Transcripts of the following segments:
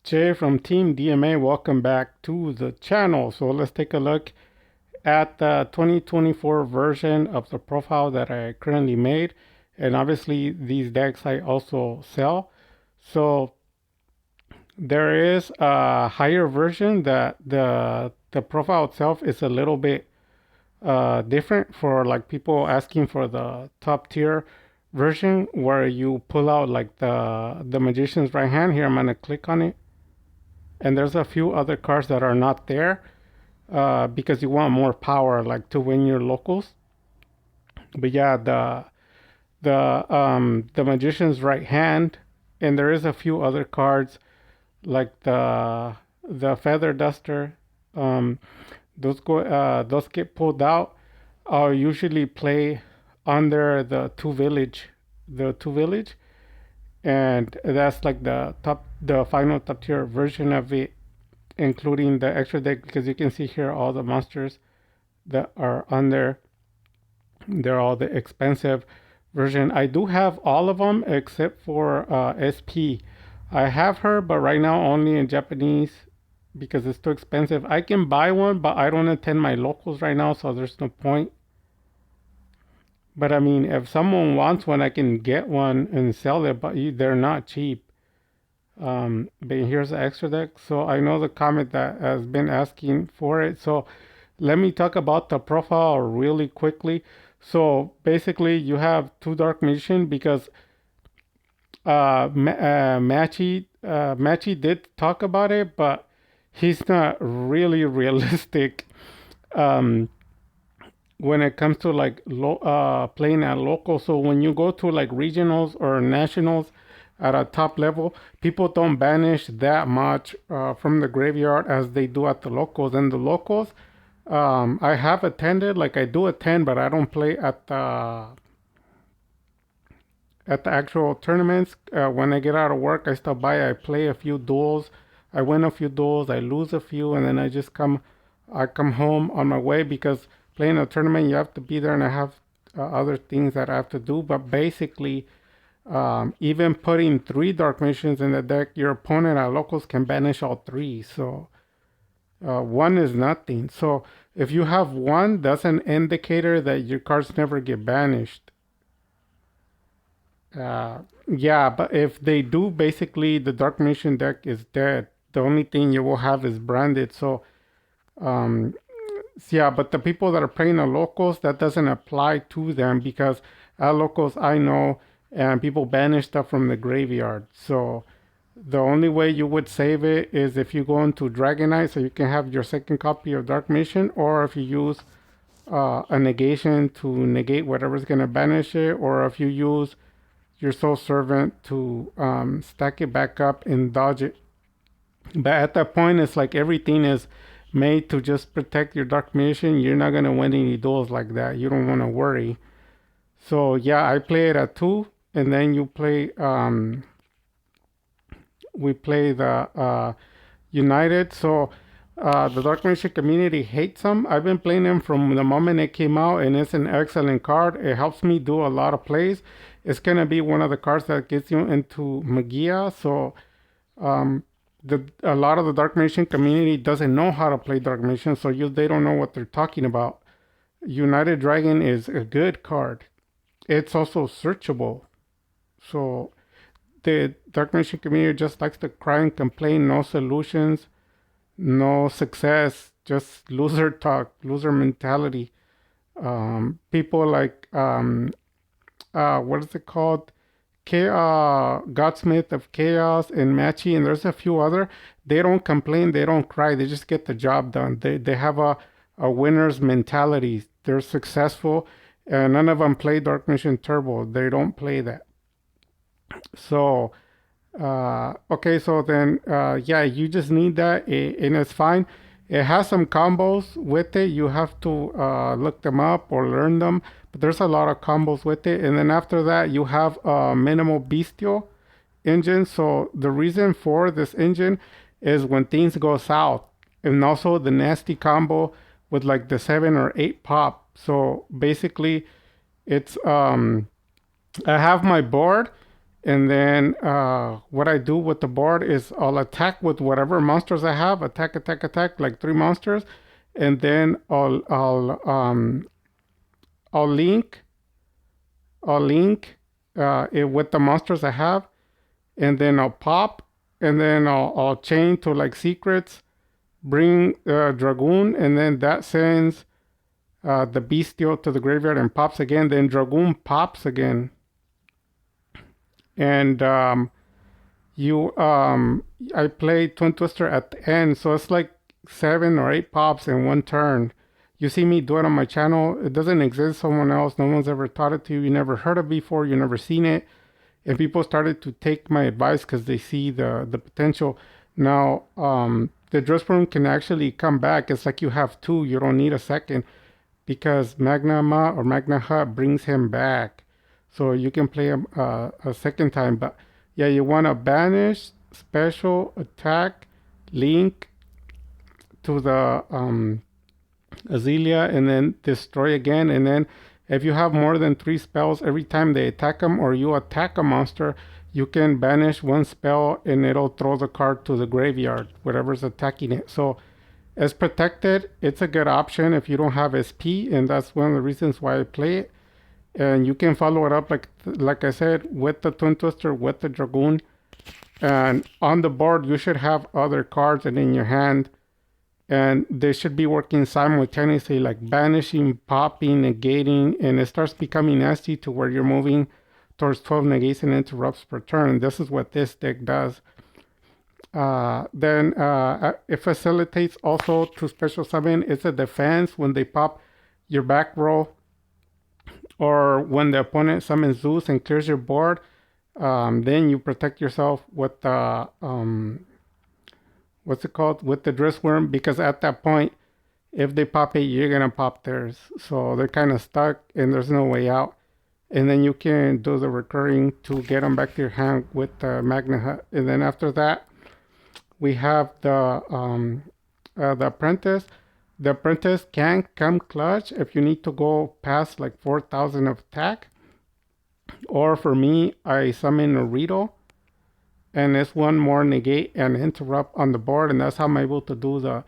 Jay from Team DMA. Welcome back to the channel. So let's take a look at the 2024 version of the profile that I currently made. And obviously these decks I also sell. So there is a higher version that the profile itself is a little bit different for like people asking for the top tier version where you pull out like the magician's right hand. Here I'm gonna click on it, and there's a few other cards that are not there because you want more power like to win your locals. But yeah, the magician's right hand, and there is a few other cards like the feather duster. um those get pulled out. I'll usually play under the two village, and that's like the final top tier version of it, including the extra deck, because you can see here all the monsters that are on there. They're all the expensive version. I do have all of them except for SP. I have her, but right now only in Japanese because it's too expensive. I can buy one, but I don't attend my locals right now, so there's no point. But I mean, if someone wants one, I can get one and sell it, but they're not cheap. But here's the extra deck. So I know the comment that has been asking for it. So let me talk about the profile really quickly. So basically, you have two Dark Magician because Machi did talk about it, but he's not really realistic um, when it comes to like playing at local. So when you go to like regionals or nationals at a top level, people don't banish that much from the graveyard as they do at the locals. And the locals, I have attended, like I do attend, but I don't play at the actual tournaments. When I get out of work, I stop by, I play a few duels, I win a few duels, I lose a few, and then I come home on my way because playing a tournament, you have to be there, and I have other things that I have to do. But basically, even putting three Dark Missions in the deck, your opponent at locals can banish all three. So one is nothing. So if you have one, that's an indicator that your cards never get banished. Yeah, but if they do, basically the Dark Mission deck is dead. The only thing you will have is branded. So, um, yeah, but the people that are playing the locals, that doesn't apply to them because at locals, I know, and people banish stuff from the graveyard. So the only way you would save it is if you go into Dragonite, so you can have your second copy of Dark Mission, or if you use a negation to negate whatever's going to banish it, or if you use your soul servant to stack it back up and dodge it. But at that point, it's like everything is made to just protect your Dark Mission. You're not gonna win any duels like that. You don't want to worry. So yeah, I play it at 2, and then you play. We play the United. So the Dark Mission community hates them. I've been playing them from the moment it came out, and it's an excellent card. It helps me do a lot of plays. It's gonna be one of the cards that gets you into Magia. So um, a lot of the Dark Magician community doesn't know how to play Dark Magician, so they don't know what they're talking about. United Dragon is a good card. It's also searchable. So the Dark Magician community just likes to cry and complain. No solutions, no success, just loser talk, loser mentality. People like what is it called? Godsmith of Chaos and Machi, and there's a few other. They don't complain, they don't cry, they just get the job done. They have a winner's mentality. They're successful, and none of them play Dark Mission Turbo. They don't play that. So okay, so then yeah, you just need that, and it's fine. It has some combos with it. You have to look them up or learn them, but there's a lot of combos with it. And then after that, you have a minimal bestial engine. So the reason for this engine is when things go south, and also the nasty combo with like the 7 or 8 pop. So basically, it's I have my board, And then what I do with the board is I'll attack with whatever monsters I have, attack, attack, attack, like 3 monsters, and then I'll link it with the monsters I have, and then I'll pop, and then I'll chain to like secrets, bring Dragoon, and then that sends the Bestial to the graveyard and pops again. Then Dragoon pops again, and I play Twin Twister at the end, so it's like 7 or 8 pops in one turn. You see me do it on my channel. It doesn't exist. Someone else. No one's ever taught it to you. You never heard it before. You never seen it. And people started to take my advice because they see the potential. Now, the Dressroom can actually come back. It's like you have two. You don't need a second because Magnama or Magna Hut brings him back. So you can play him a second time. But yeah, you want to banish, special, attack, link to the Azalea, and then destroy again. And then if you have more than 3 spells, every time they attack them or you attack a monster, you can banish 1 spell and it'll throw the card to the graveyard, whatever's attacking it. So as protected, it's a good option if you don't have SP, and that's one of the reasons why I play it. And you can follow it up like I said, with the Twin Twister, with the Dragoon. And on the board, you should have other cards and in your hand, and they should be working simultaneously, like banishing, popping, negating, and it starts becoming nasty to where you're moving towards 12 negates and interrupts per turn. This is what this deck does. Then it facilitates also to special summon. It's a defense when they pop your back row, or when the opponent summons Zeus and clears your board. Then you protect yourself with the what's it called, with the Dressworm, because at that point, if they pop it, you're gonna pop theirs, so they're kind of stuck and there's no way out. And then you can do the recurring to get them back to your hand with the Magna Hut. And then after that, we have the Apprentice. The Apprentice can come clutch if you need to go past like 4,000 of attack. Or for me, I summon a Rito, and it's 1 more negate and interrupt on the board, and that's how I'm able to do the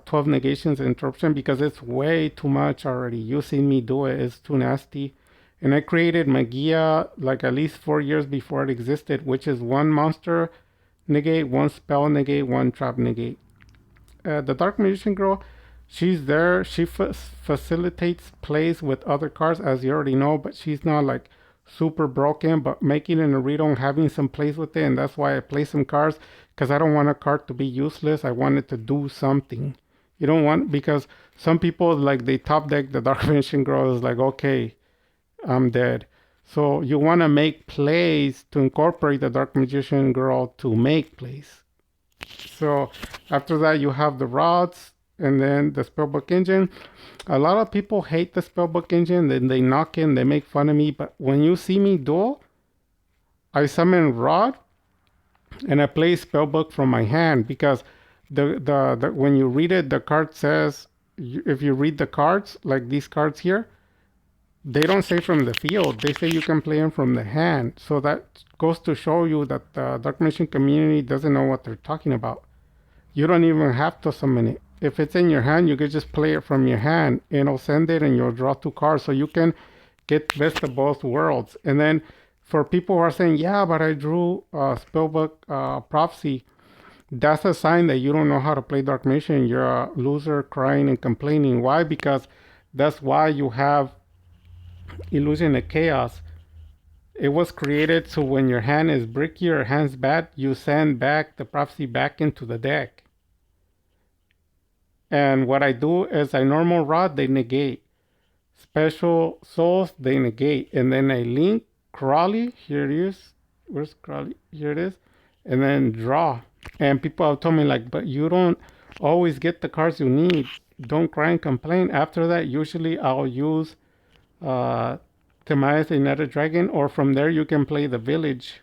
12 negations interruption, because it's way too much already. You seen me do it. It's too nasty. And I created Magia like at least 4 years before it existed, which is 1 monster negate, 1 spell negate, 1 trap negate. The Dark Magician Girl, she's there. She facilitates plays with other cards, as you already know, but she's not like super broken, but making an Arito and having some plays with it. And that's why I play some cards, because I don't want a card to be useless. I want it to do something. You don't want, because some people, like, they top deck the Dark Magician Girl, is like, okay, I'm dead. So you want to make plays to incorporate the Dark Magician Girl to make plays. So after that, you have the rods, and then the Spellbook Engine. A lot of people hate the Spellbook Engine, then they knock in, they make fun of me. But when you see me duel, I summon Rod, and I play Spellbook from my hand, because the when you read it, the card says, if you read the cards, like these cards here, they don't say from the field. They say you can play them from the hand. So that goes to show you that the Dark Magician community doesn't know what they're talking about. You don't even have to summon it. If it's in your hand, you can just play it from your hand, and it'll send it and you'll draw 2 cards. So you can get best of both worlds. And then for people who are saying, yeah, but I drew Spellbook Prophecy, that's a sign that you don't know how to play Dark Magician. You're a loser crying and complaining. Why? Because that's why you have Illusion of Chaos. It was created so when your hand is bricky or hand's bad, you send back the prophecy back into the deck. And what I do is I normal rod, they negate. Special souls, they negate. And then I link Crawley. Here it is. Where's Crawley? Here it is. And then draw. And people have told me, like, but you don't always get the cards you need. Don't cry and complain. After that, usually I'll use Timaeus the Nether Dragon, or from there you can play the Village.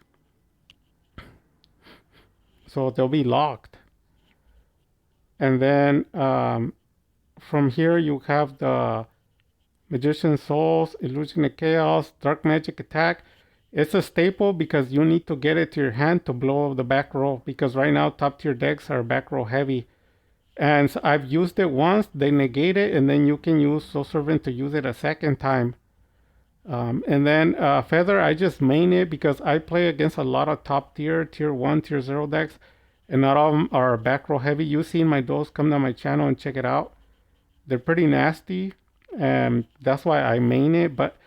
So they'll be locked. And then from here you have the Magician Souls, Illusion of Chaos, Dark Magic Attack, It's a staple because you need to get it to your hand to blow the back row, because right now top tier decks are back row heavy. And so I've used it once, they negate it, and then you can use Soul Servant to use it a second time. And then Feather, I just main it because I play against a lot of top tier 1, tier 0 decks, and not all of them are back row heavy. You've seen my duels, come to my channel and check it out. They're pretty nasty, and that's why I main it. But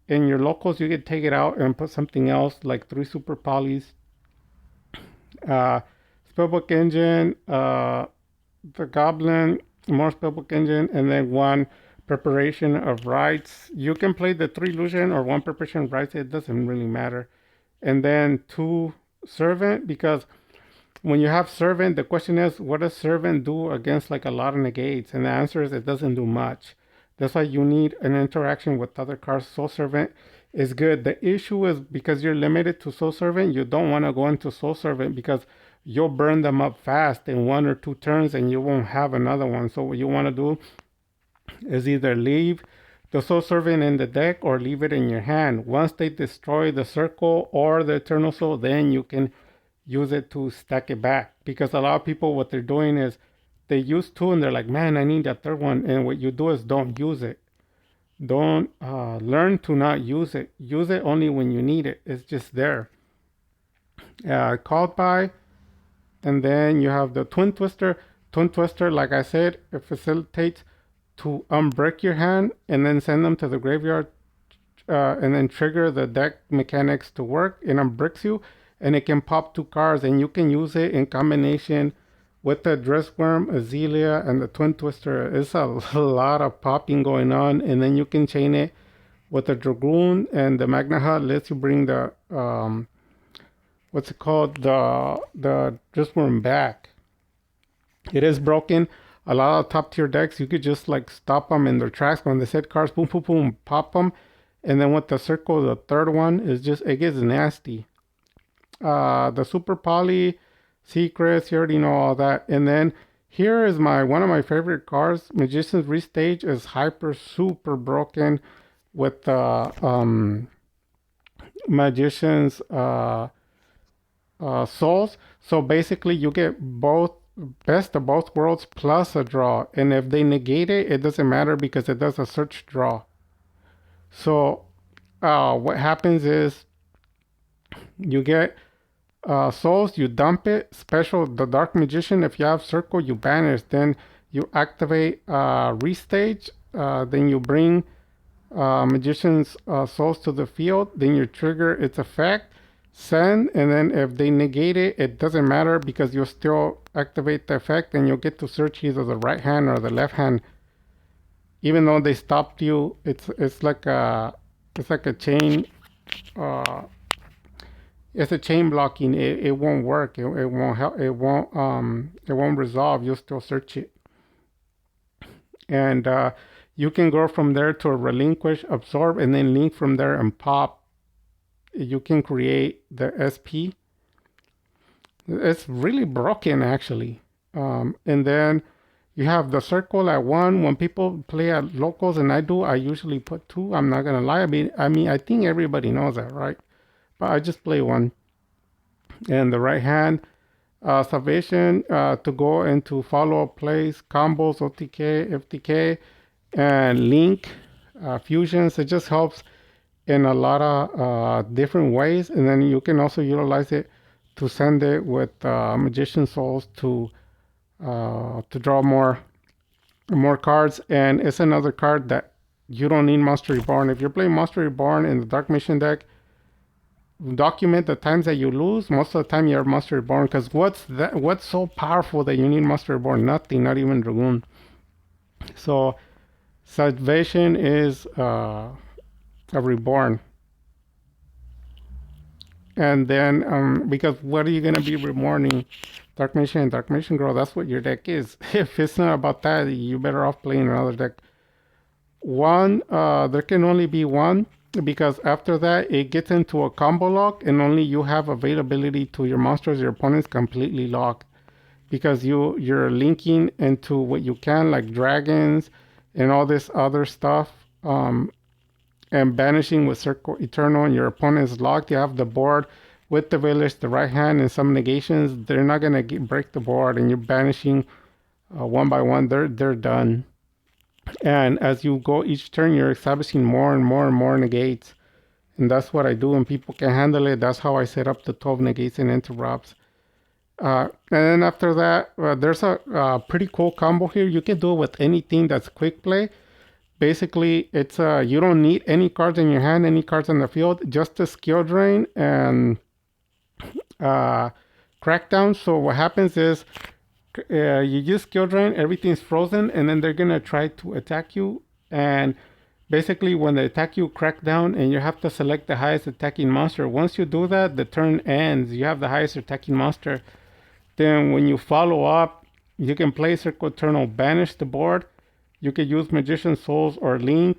in your locals, you can take it out and put something else like 3 Super Polys, uh, Spellbook Engine, the Goblin, more Spellbook Engine, and then 1 Preparation of Rites. You can play the 3 Illusion or 1 Preparation of Rites, it doesn't really matter. And then 2 Servant, because when you have Servant, the question is, what does Servant do against like a lot of negates? And the answer is it doesn't do much. That's why you need an interaction with other cards. Soul Servant is good. The issue is because you're limited to Soul Servant, you don't want to go into Soul Servant because you'll burn them up fast in 1 or 2 turns and you won't have another one. So what you want to do is either leave the Soul Servant in the deck or leave it in your hand. Once they destroy the circle or the Eternal Soul, then you can use it to stack it back. Because a lot of people, what they're doing is they use 2 and they're like, man, I need that 3rd one. And what you do is don't use it. Don't learn to not use it. Use it only when you need it. It's just there. Called by. And then you have the Twin Twister. Twin Twister, like I said, it facilitates to unbreak your hand and then send them to the graveyard and then trigger the deck mechanics to work. It unbricks you and it can pop 2 cards and you can use it in combination with the Dressworm, Azalea, and the Twin Twister. It's a lot of popping going on, and then you can chain it with the Dragoon, and the Magna Hut lets you bring the what's it called, the Dressworm back. It is broken. A lot of top tier decks, you could just like stop them in their tracks when they set cards, boom, boom, boom, pop them, and then with the circle, the 3rd one is just, it gets nasty. The Super Poly Secrets, you already know all that. And then here is one of my favorite cards. Magician's Restage is hyper super broken with the Magician's Souls. So basically you get both, best of both worlds plus a draw. And if they negate it, it doesn't matter because it does a search draw. So what happens is you get Souls, you dump it. Special, the Dark Magician, if you have Circle, you banish. Then you activate Restage. Then you bring Magician's Souls to the field. Then you trigger its effect, send, and then if they negate it, it doesn't matter because you'll still activate the effect and you'll get to search either the right hand or the left hand. Even though they stopped you, it's like a chain. It's a chain blocking. It won't work. It won't help. It won't resolve. You'll still search it, and you can go from there to relinquish, absorb, and then link from there and pop. You can create the SP. It's really broken actually, and then you have the circle at 1. When people play at locals, and I usually put 2. I'm not gonna lie. I mean, I think everybody knows that, right? But I just play 1. And the right hand, Salvation, to go into follow-up plays, combos, OTK, FTK, and link, fusions. It just helps in a lot of different ways. And then you can also utilize it to send it with Magician Souls to draw more cards. And it's another card that you don't need Monster Reborn. If you're playing Monster Reborn in the Dark Mission deck, document the times that you lose. Most of the time you're Monster Reborn, because what's so powerful that you need Monster Reborn? Nothing, not even Dragoon. So Salvation is a Reborn. And then because what are you going to be reborning? Dark Mission and Dark Mission Girl, that's what your deck is. If it's not about that, you're better off playing another deck. There can only be 1, because after that it gets into a combo lock and only you have availability to your monsters. Your opponent's completely locked because you're linking into what you can, like dragons and all this other stuff, and banishing with Circle Eternal, and your opponent is locked. You have the board with the village, the right hand, and some negations. They're not gonna break the board, and you're banishing one by one. They're done. And as you go each turn, you're establishing more and more and more negates. And that's what I do when people can handle it. That's how I set up the 12 negates and interrupts. And then after that, there's a pretty cool combo here. You can do it with anything that's quick play. Basically, it's you don't need any cards in your hand, any cards on the field, just a skill drain and crackdown. So what happens is you use skill drain, everything's frozen, and then they're gonna try to attack you. And basically, when they attack you, crack down, and you have to select the highest attacking monster. Once you do that, the turn ends. You have the highest attacking monster. Then when you follow up, you can play Circle Eternal, banish the board. You can use Magician Souls or Link,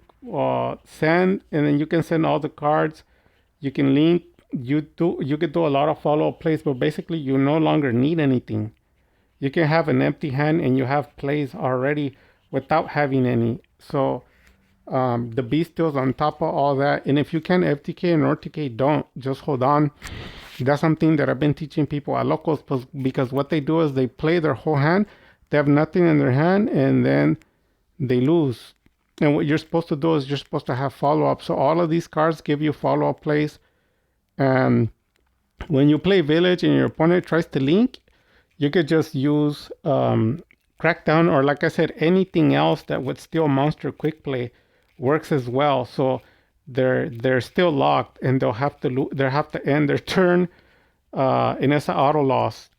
send, and then you can send all the cards. You can link. You can do a lot of follow-up plays, but basically you no longer need anything. You can have an empty hand and you have plays already without having any. So the Bestials on top of all that. And if you can FTK and RTK, don't. Just hold on. That's something that I've been teaching people at locals, because what they do is they play their whole hand. They have nothing in their hand, and then they lose. And what you're supposed to do is you're supposed to have follow-up. So all of these cards give you follow-up plays. And when you play Village and your opponent tries to link, you could just use Crackdown, or like I said, anything else that would steal monster quick play works as well. So they're still locked, and they'll have to end their turn, and it's an auto loss.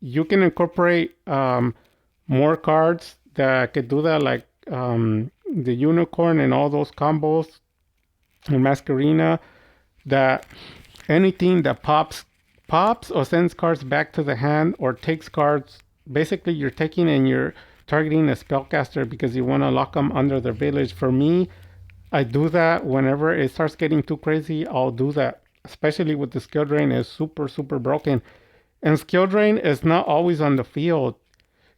You can incorporate more cards that could do that, like the Unicorn and all those combos, and Masquerina. That anything that pops or sends cards back to the hand or takes cards, basically you're taking and you're targeting a spellcaster because you want to lock them under their village. For me, I do that whenever it starts getting too crazy. I'll do that, especially with the skill drain is super broken. And skill drain is not always on the field,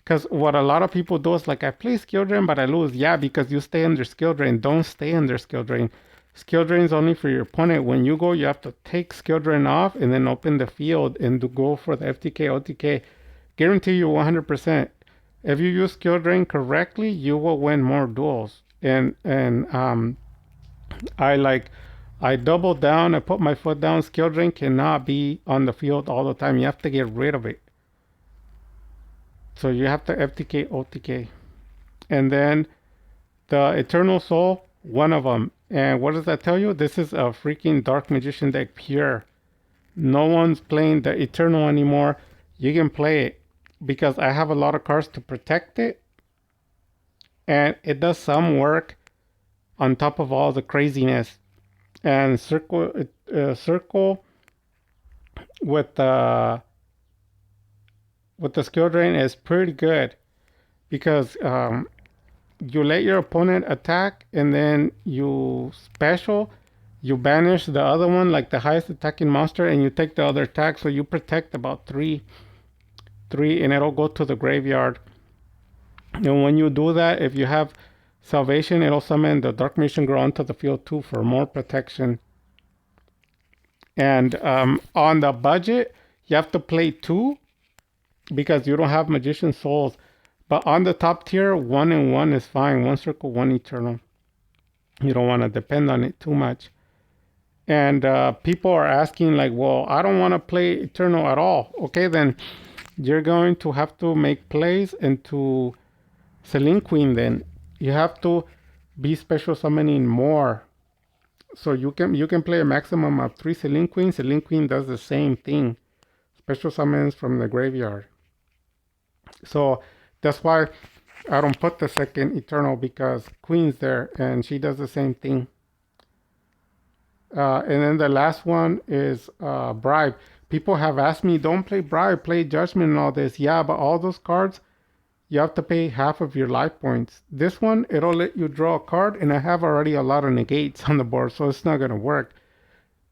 because what a lot of people do is like, I play skill drain but I lose. Yeah, because you stay under skill drain. Don't stay under skill drain. Skill drain is only for your opponent. When you go, you have to take skill drain off and then open the field and to go for the FTK, OTK. Guarantee you 100%. If you use skill drain correctly, you will win more duels. And I double down. I put my foot down. Skill drain cannot be on the field all the time. You have to get rid of it. So you have to FTK, OTK. And then the Eternal Soul, one of them. And what does that tell you? This is a freaking Dark Magician deck pure. No one's playing the Eternal anymore. You can play it because I have a lot of cards to protect it. And it does some work on top of all the craziness. And Circle with the skill drain is pretty good, because you let your opponent attack, and then you banish the other one, like the highest attacking monster, and you take the other attack, so you protect about three, and it'll go to the graveyard. And when you do that, if you have Salvation, it'll summon the Dark Magician Girl onto the field too for more protection. And on the budget, you have to play 2 because you don't have Magician Souls. But on the top tier, 1 and 1 is fine. 1 Circle, 1 Eternal. You don't want to depend on it too much. And people are asking like, well, I don't want to play Eternal at all. Okay, then you're going to have to make plays into Selene Queen. Then you have to be special summoning more. So you can play a maximum of 3 Selene Queen. Selene Queen does the same thing. Special summons from the graveyard. So that's why I don't put the second Eternal, because Queen's there and she does the same thing. And then the last one is Bribe. People have asked me, don't play Bribe, play Judgment and all this. Yeah, but all those cards, you have to pay half of your life points. This one, it'll let you draw a card, and I have already a lot of negates on the board, so it's not going to work.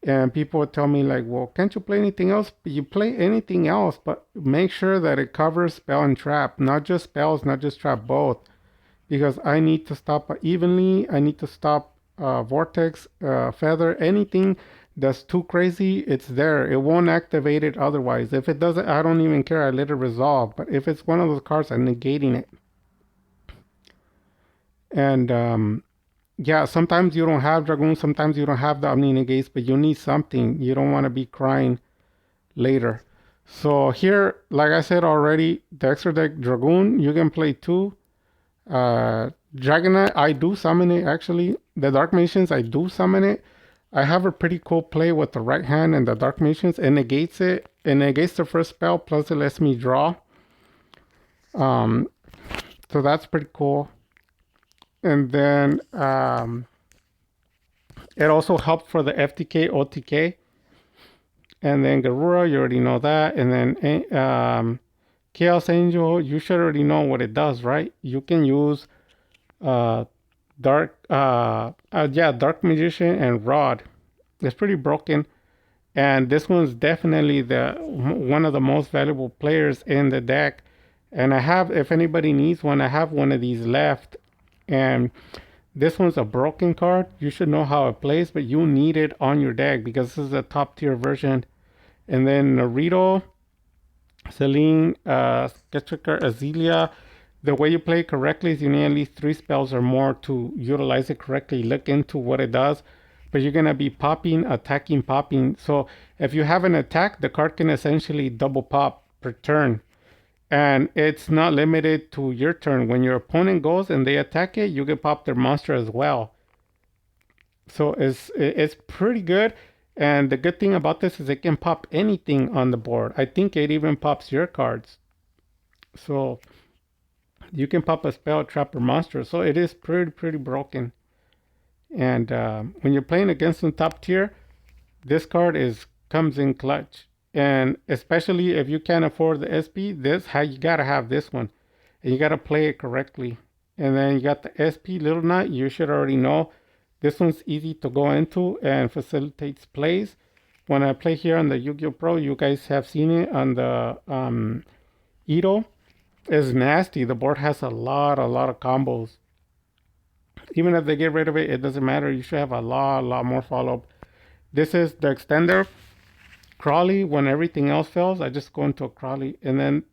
And people would tell me like, well, can't you play anything else? You play anything else, but make sure that it covers spell and trap. Not just spells, not just trap, both. Because I need to stop evenly. I need to stop Vortex, Feather, anything that's too crazy, it's there. It won't activate it otherwise. If it doesn't, I don't even care. I let it resolve. But if it's one of those cards, I'm negating it. And yeah, sometimes you don't have Dragoon, sometimes you don't have the Omni Negates, but you need something. You don't want to be crying later. So here, like I said already, the extra deck Dragoon, you can play 2. Dragonite, I do summon it actually. The Dark Magicians, I do summon it. I have a pretty cool play with the right hand and the Dark Magicians. It negates it. It negates the first spell, plus it lets me draw. So that's pretty cool. And then it also helped for the FTK, OTK. And then Garura, you already know that. And then Chaos Angel, you should already know what it does, right? You can use Dark Magician and Rod. It's pretty broken. And this one's definitely one of the most valuable players in the deck. And I have, if anybody needs one, I have one of these left. And this one's a broken card. You should know how it plays, but you need it on your deck because this is a top tier version. And then Naruto, Celine, Sketchmaker, Azalea. The way you play it correctly is you need at least 3 spells or more to utilize it correctly. Look into what it does. But you're going to be popping, attacking, popping. So if you have an attack, the card can essentially double pop per turn. And it's not limited to your turn. When your opponent goes and they attack it, you can pop their monster as well. So it's pretty good. And the good thing about this is it can pop anything on the board. I think it even pops your cards. So you can pop a spell, trap, or monster. So it is pretty broken. And when you're playing against some top tier, this card comes in clutch. And especially if you can't afford the SP, you gotta have this one. And you gotta play it correctly. And then you got the SP Little Knight. You should already know. This one's easy to go into and facilitates plays. When I play here on the Yu-Gi-Oh! Pro, you guys have seen it on the Ito. It's nasty. The board has a lot of combos. Even if they get rid of it, it doesn't matter. You should have a lot more follow-up. This is the extender. Crawly, when everything else fails, I just go into a Crawly. And then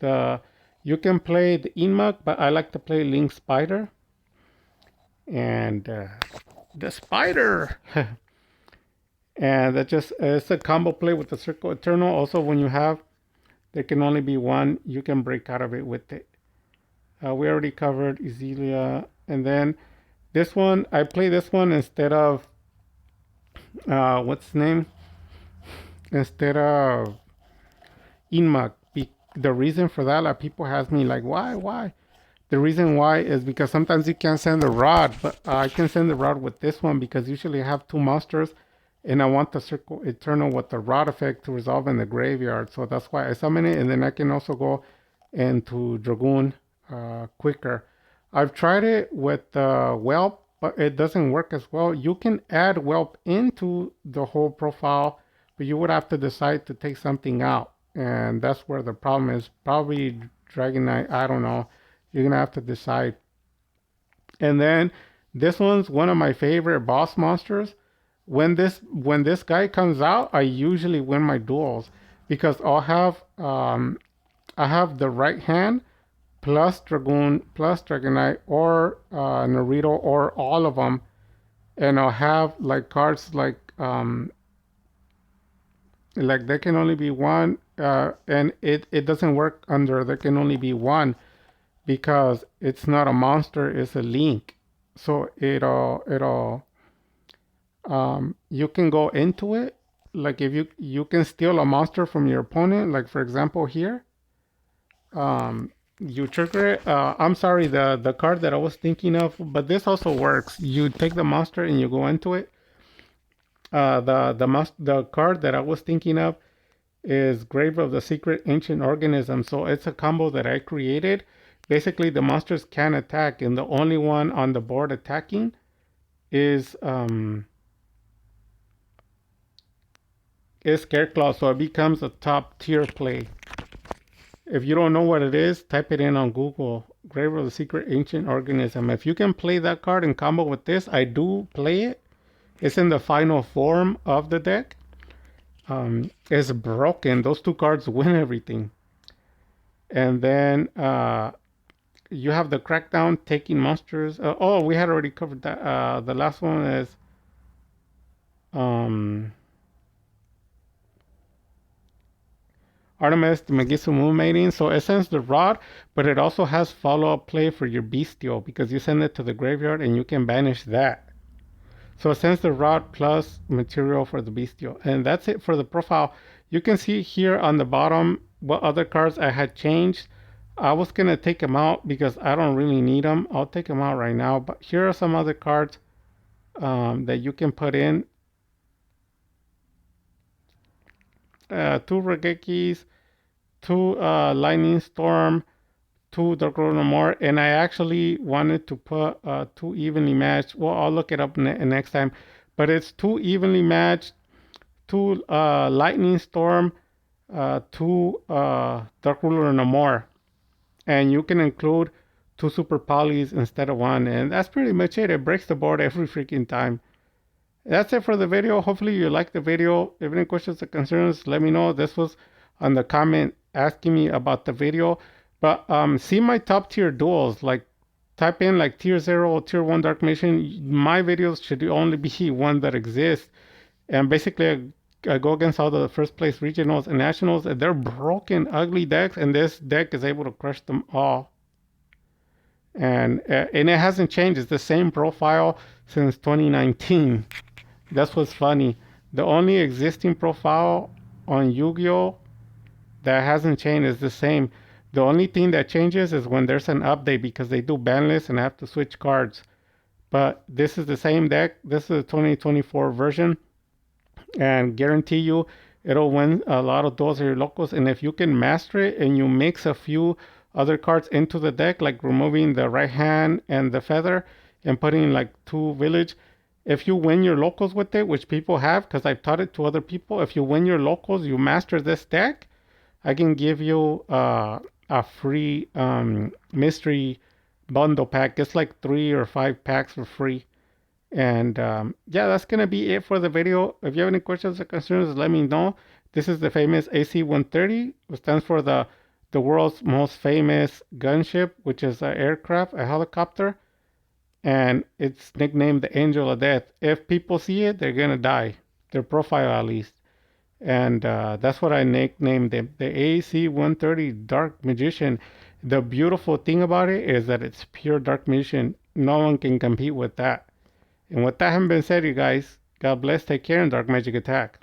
you can play the Inmug, but I like to play Link Spider. And the Spider! And it's a combo play with the Circle Eternal. Also, when you have, there can only be one, you can break out of it with it. We already covered Azalea. And then this one, I play this one instead of, what's his name? Instead of Inmug. The reason for that, like people ask me like, why? The reason why is because sometimes you can't send the rod, but I can send the rod with this one because usually I have 2 monsters and I want the Circle Eternal with the rod effect to resolve in the graveyard. So that's why I summon it, and then I can also go into Dragoon quicker. I've tried it with Whelp, but it doesn't work as well. You can add Whelp into the whole profile, but you would have to decide to take something out. And that's where the problem is. Probably Dragonite, I don't know. You're going to have to decide. And then this one's one of my favorite boss monsters. When this guy comes out, I usually win my duels because I have the right hand plus Dragoon plus Dragonite or Naruto or all of them, and I'll have like cards like there can only be one, and it doesn't work under there can only be one because it's not a monster, it's a link. So you can go into it. Like if you can steal a monster from your opponent, like for example here, you trigger it. I'm sorry, the card that I was thinking of, but this also works. You take the monster and you go into it. The card that I was thinking of is Grave of the Secret Ancient Organism. So it's a combo that I created. Basically, the monsters can attack, and the only one on the board attacking is Scareclaw. So it becomes a top tier play. If you don't know what it is, type it in on Google. Grave of the Secret Ancient Organism. If you can play that card in combo with this, I do play it. It's in the final form of the deck. It's broken. Those two cards win everything. And then you have the Crackdown, taking monsters. Oh, we had already covered that. The last one is um, Artemis the Megistu Moon Mating. So it sends the Rod, but it also has follow-up play for your Bestial because you send it to the graveyard and you can banish that. So it sends the Rod plus material for the Bestial. And that's it for the profile. You can see here on the bottom what other cards I had changed. I was going to take them out because I don't really need them. I'll take them out right now. But here are some other cards that you can put in. 2 Regekis, 2 Lightning Storm, 2 Dark Lord No More, and I actually wanted to put 2 evenly matched. Well, I'll look it up next time, but it's 2 evenly matched, 2 Lightning Storm, 2 Dark Ruler No More, and you can include 2 Super Polys instead of 1, and that's pretty much it. It breaks the board every freaking time. That's it for the video. Hopefully you liked the video. If any questions or concerns, let me know. This was on the comment asking me about the video. But see my top tier duels. Like type in like tier 0, tier 1 Dark Mission. My videos should only be one that exists. And basically I go against all the first place regionals and nationals. And they're broken, ugly decks. And this deck is able to crush them all. And it hasn't changed. It's the same profile since 2019. That's what's funny. The only existing profile on Yu-Gi-Oh! That hasn't changed is the same. The only thing that changes is when there's an update because they do ban lists and have to switch cards. But this is the same deck. This is the 2024 version. And guarantee you it'll win a lot of those your locals. And if you can master it and you mix a few other cards into the deck, like removing the right hand and the feather and putting like 2 village, if you win your locals with it, which people have, because I've taught it to other people, if you win your locals, you master this deck, I can give you a free mystery bundle pack. It's like 3 or 5 packs for free. And yeah, that's going to be it for the video. If you have any questions or concerns, let me know. This is the famous AC-130, which stands for the world's most famous gunship, which is an aircraft, a helicopter. And it's nicknamed the Angel of Death. If people see it, they're gonna die. Their profile, at least. And that's what I nicknamed it, the AC-130 Dark Magician. The beautiful thing about it is that it's pure Dark Magician. No one can compete with that. And with that having been said, you guys, God bless, take care, and Dark Magic Attack.